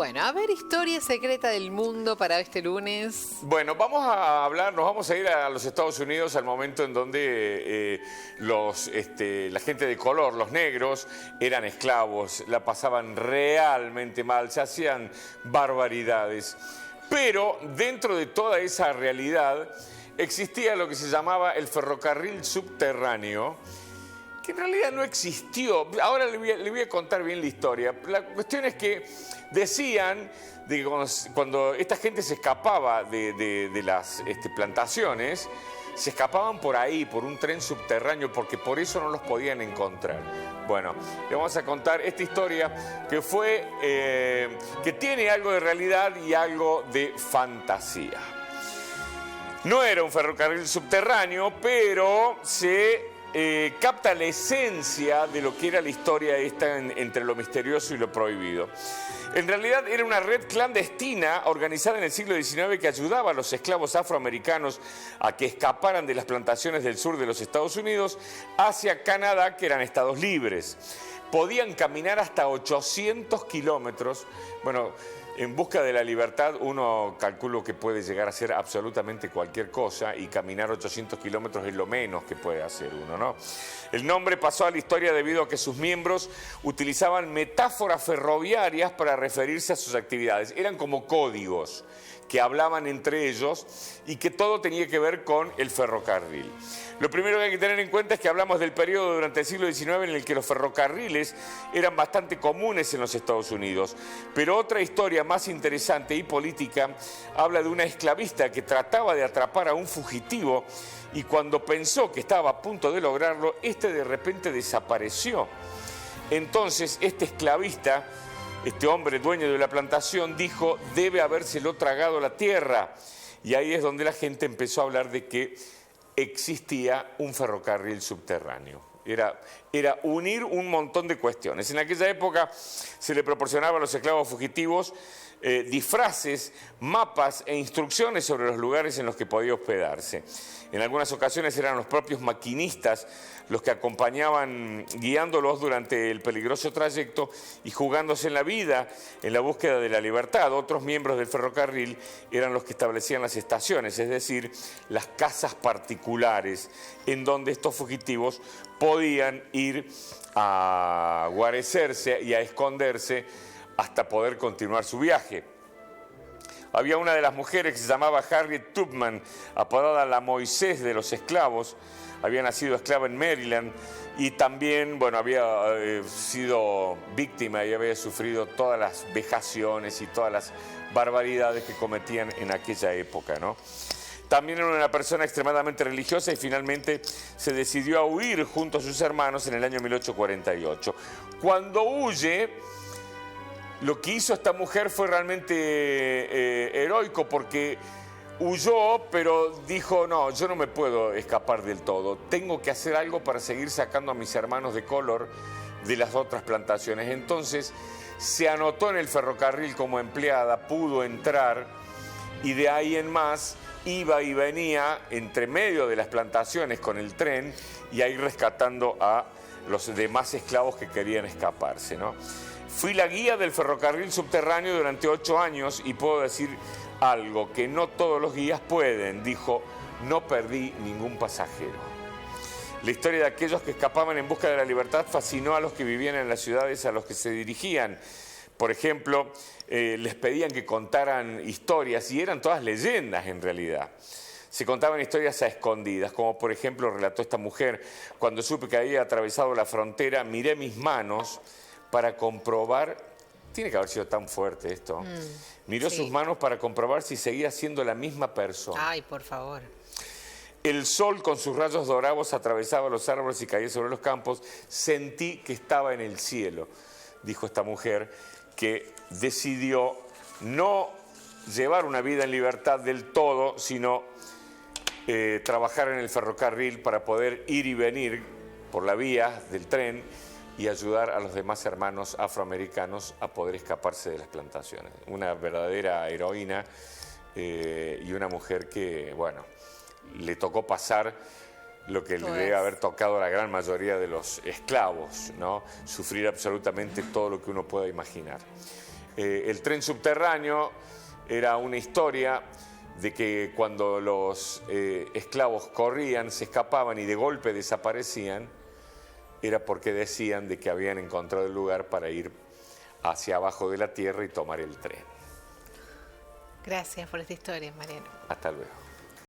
Bueno, a ver, historia secreta del mundo para este lunes. Bueno, vamos a hablar, nos vamos a ir a los Estados Unidos al momento en donde la gente de color, los negros, eran esclavos, la pasaban realmente mal, se hacían barbaridades. Pero dentro de toda esa realidad existía lo que se llamaba el ferrocarril subterráneo, que en realidad no existió. Ahora le voy a contar bien la historia. La cuestión es que decían de que cuando esta gente se escapaba de las plantaciones, se escapaban por ahí, por un tren subterráneo, porque por eso no los podían encontrar. Bueno, le vamos a contar esta historia que que tiene algo de realidad y algo de fantasía. No era un ferrocarril subterráneo, pero se capta la esencia de lo que era la historia esta entre lo misterioso y lo prohibido. En realidad era una red clandestina organizada en el siglo XIX que ayudaba a los esclavos afroamericanos a que escaparan de las plantaciones del sur de los Estados Unidos hacia Canadá, que eran estados libres. Podían caminar hasta 800 kilómetros. Bueno, en busca de la libertad uno calcula que puede llegar a hacer absolutamente cualquier cosa y caminar 800 kilómetros es lo menos que puede hacer uno, ¿no? El nombre pasó a la historia debido a que sus miembros utilizaban metáforas ferroviarias para referirse a sus actividades. Eran como códigos que hablaban entre ellos y que todo tenía que ver con el ferrocarril. Lo primero que hay que tener en cuenta es que hablamos del periodo durante el siglo XIX en el que los ferrocarriles eran bastante comunes en los Estados Unidos. Pero otra historia más interesante y política habla de una esclavista que trataba de atrapar a un fugitivo y cuando pensó que estaba a punto de lograrlo, este de repente desapareció. Entonces este esclavista, este hombre dueño de la plantación, dijo: debe habérselo tragado la tierra. Y ahí es donde la gente empezó a hablar de que existía un ferrocarril subterráneo. Era unir un montón de cuestiones. En aquella época se le proporcionaba a los esclavos fugitivos disfraces, mapas e instrucciones sobre los lugares en los que podía hospedarse. En algunas ocasiones eran los propios maquinistas los que acompañaban guiándolos durante el peligroso trayecto y jugándose en la vida en la búsqueda de la libertad. Otros miembros del ferrocarril eran los que establecían las estaciones, es decir, las casas particulares en donde estos fugitivos podían ir a guarecerse y a esconderse hasta poder continuar su viaje. Había una de las mujeres que se llamaba Harriet Tubman, apodada la Moisés de los esclavos. Había nacido esclava en Maryland y también, bueno, había sido víctima y había sufrido todas las vejaciones y todas las barbaridades que cometían en aquella época, ¿no? También era una persona extremadamente religiosa y finalmente se decidió a huir junto a sus hermanos en el año 1848. Cuando huye, lo que hizo esta mujer fue realmente heroico, porque huyó, pero dijo: no, yo no me puedo escapar del todo, tengo que hacer algo para seguir sacando a mis hermanos de color de las otras plantaciones. Entonces se anotó en el ferrocarril como empleada, pudo entrar y de ahí en más iba y venía entre medio de las plantaciones con el tren y ahí rescatando a los demás esclavos que querían escaparse, ¿no? Fui la guía del ferrocarril subterráneo durante 8 años y puedo decir algo que no todos los guías pueden. Dijo: no perdí ningún pasajero. La historia de aquellos que escapaban en busca de la libertad fascinó a los que vivían en las ciudades a los que se dirigían. Por ejemplo, les pedían que contaran historias y eran todas leyendas en realidad. Se contaban historias a escondidas, como por ejemplo relató esta mujer: cuando supe que había atravesado la frontera, miré mis manos para comprobar, tiene que haber sido tan fuerte esto, miró sus manos para comprobar si seguía siendo la misma persona. Ay, por favor. El sol con sus rayos dorados atravesaba los árboles y caía sobre los campos. Sentí que estaba en el cielo, dijo esta mujer, que decidió no llevar una vida en libertad del todo, sino trabajar en el ferrocarril para poder ir y venir por la vía del tren y ayudar a los demás hermanos afroamericanos a poder escaparse de las plantaciones. Una verdadera heroína y una mujer que, bueno, le tocó pasar lo que le debe haber tocado a la gran mayoría de los esclavos, ¿no? Sufrir absolutamente todo lo que uno pueda imaginar. El tren subterráneo era una historia de que cuando los esclavos corrían, se escapaban y de golpe desaparecían, era porque decían de que habían encontrado el lugar para ir hacia abajo de la tierra y tomar el tren. Gracias por esta historia, Mariano. Hasta luego.